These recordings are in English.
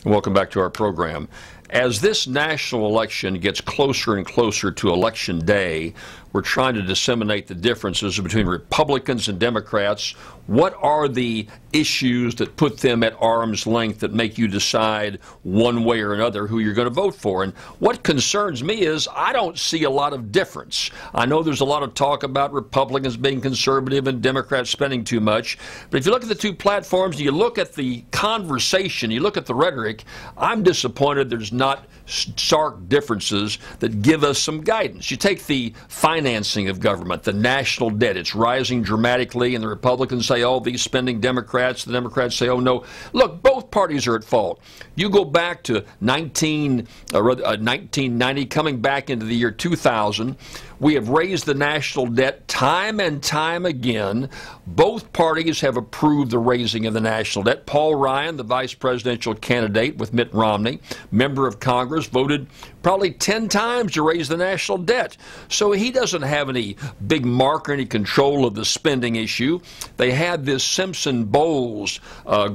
Welcome back to our program. As this national election gets closer and closer to Election Day, we're trying to disseminate the differences between Republicans and Democrats. What are the issues that put them at arm's length that make you decide one way or another who you're going to vote for? And what concerns me is I don't see a lot of difference. I know there's a lot of talk about Republicans being conservative and Democrats spending too much. But if you look at the two platforms, you look at the conversation, you look at the rhetoric, I'm disappointed there's not stark differences that give us some guidance. You take the financing of government, the national debt, it's rising dramatically, and the Republicans say, oh, these spending Democrats, the Democrats say, oh, no. Look, both parties are at fault. You go back to 1990, coming back into the year 2000, we have raised the national debt time and time again. Both parties have approved the raising of the national debt. Paul Ryan, the vice presidential candidate with Mitt Romney, member of Congress, voted probably 10 times to raise the national debt. So he doesn't have any big mark or any control of the spending issue. They had this Simpson-Bowles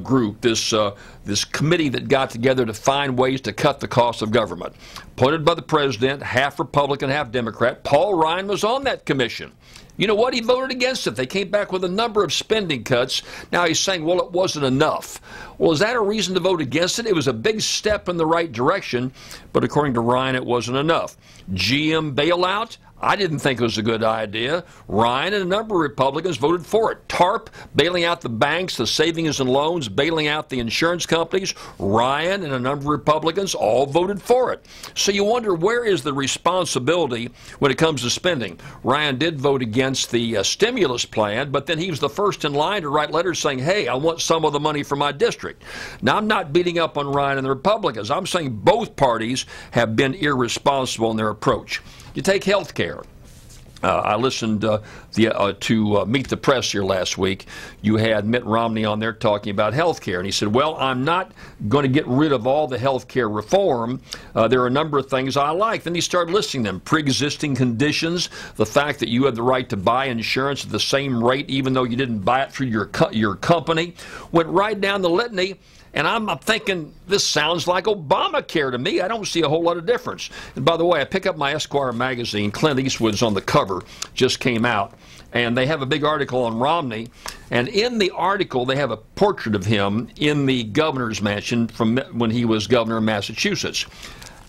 group, this committee that got together to find ways to cut the cost of government. Appointed by the president, half Republican, half Democrat. Paul Ryan was on that commission. You know what? He voted against it. They came back with a number of spending cuts. Now he's saying, well, it wasn't enough. Well, is that a reason to vote against it? It was a big step in the right direction, but according to Ryan, it wasn't enough. GM bailout? I didn't think it was a good idea. Ryan and a number of Republicans voted for it. TARP, bailing out the banks, the savings and loans, bailing out the insurance companies. Ryan and a number of Republicans all voted for it. So you wonder, where is the responsibility when it comes to spending? Ryan did vote against the stimulus plan, but then he was the first in line to write letters saying, hey, I want some of the money for my district. Now, I'm not beating up on Ryan and the Republicans. I'm saying both parties have been irresponsible in their approach. You take health care. I listened to Meet the Press here last week. You had Mitt Romney on there talking about health care. And he said, well, I'm not going to get rid of all the health care reform. There are a number of things I like. Then he started listing them. Pre-existing conditions, the fact that you have the right to buy insurance at the same rate even though you didn't buy it through your company. Went right down the litany. And I'm thinking, this sounds like Obamacare to me. I don't see a whole lot of difference. And by the way, I pick up my Esquire magazine. Clint Eastwood's on the cover, just came out. And they have a big article on Romney. And in the article, they have a portrait of him in the governor's mansion from when he was governor of Massachusetts.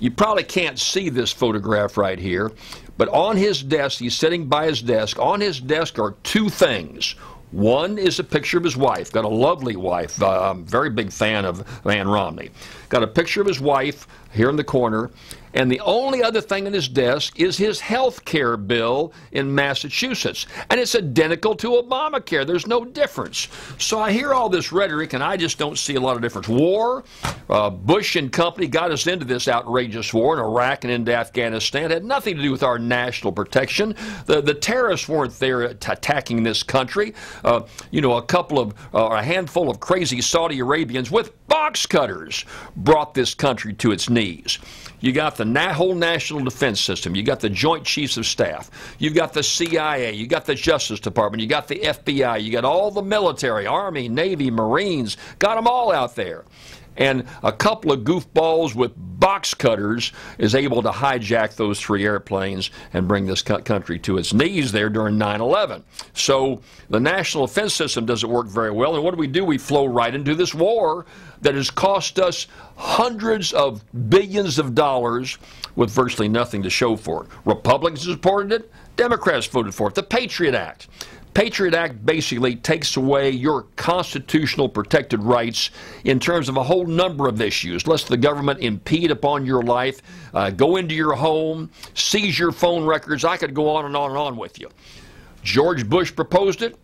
You probably can't see this photograph right here. But on his desk, he's sitting by his desk. On his desk are two things. One is a picture of his wife. Got a lovely wife. I'm a very big fan of Ann Romney. Got a picture of his wife here in the corner. And the only other thing on his desk is his health care bill in Massachusetts. And it's identical to Obamacare. There's no difference. So I hear all this rhetoric, and I just don't see a lot of difference. War, Bush and company got us into this outrageous war in Iraq and into Afghanistan. It had nothing to do with our national protection. The terrorists weren't there attacking this country. You know, a handful of crazy Saudi Arabians with box cutters brought this country to its knees. You got the whole national defense system. You got the Joint Chiefs of Staff. You've got the CIA. You got the Justice Department. You got the FBI. You got all the military, Army, Navy, Marines. Got them all out there. And a couple of goofballs with box cutters is able to hijack those three airplanes and bring this country to its knees there during 9/11. So the national defense system doesn't work very well. And what do? We flow right into this war that has cost us hundreds of billions of dollars with virtually nothing to show for it. Republicans supported it. Democrats voted for it. The Patriot Act. Patriot Act basically takes away your constitutional protected rights in terms of a whole number of issues. Lets the government impede upon your life, go into your home, seize your phone records. I could go on and on and on with you. George Bush proposed it,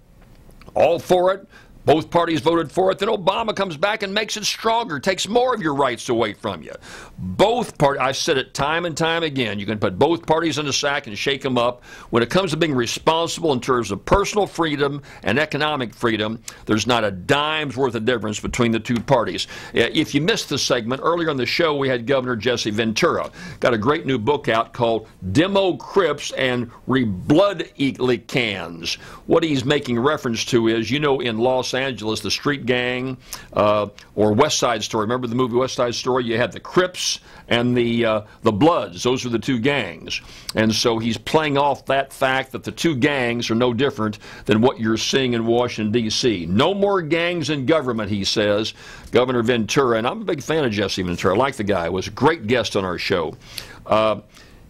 all for it. Both parties voted for it. Then Obama comes back and makes it stronger, takes more of your rights away from you. Both parties, I've said it time and time again, you can put both parties in a sack and shake them up. When it comes to being responsible in terms of personal freedom and economic freedom, there's not a dime's worth of difference between the two parties. If you missed the segment, earlier in the show we had Governor Jesse Ventura. Got a great new book out called Demo Crips and Reblood Cans. What he's making reference to is, you know, in Los Los Angeles, the street gang, or West Side Story. Remember the movie West Side Story? You had the Crips and the Bloods. Those were the two gangs. And so he's playing off that fact that the two gangs are no different than what you're seeing in Washington, D.C. No more gangs in government, he says. Governor Ventura, and I'm a big fan of Jesse Ventura. I like the guy. Was a great guest on our show.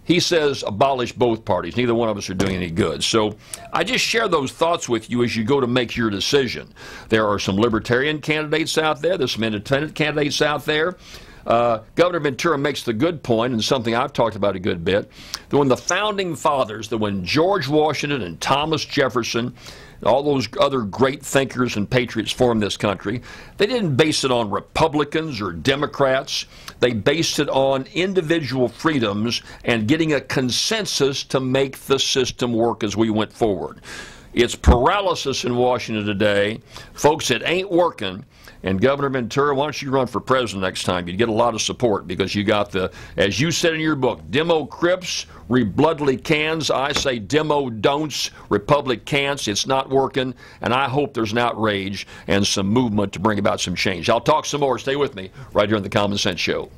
He says abolish both parties. Neither one of us are doing any good. So I just share those thoughts with you as you go to make your decision. There are some libertarian candidates out there. There's some independent candidates out there. Governor Ventura makes the good point, and something I've talked about a good bit, that when the founding fathers, that when George Washington and Thomas Jefferson, all those other great thinkers and patriots formed this country, they didn't base it on Republicans or Democrats. They based it on individual freedoms and getting a consensus to make the system work as we went forward. It's paralysis in Washington today. Folks, it ain't working. And Governor Ventura, why don't you run for president next time? You'd get a lot of support because you got the, as you said in your book, demo Crips, bloodly cans. I say demo don'ts, Republic can'ts. It's not working, and I hope there's an outrage and some movement to bring about some change. I'll talk some more. Stay with me right here on the Common Sense Show.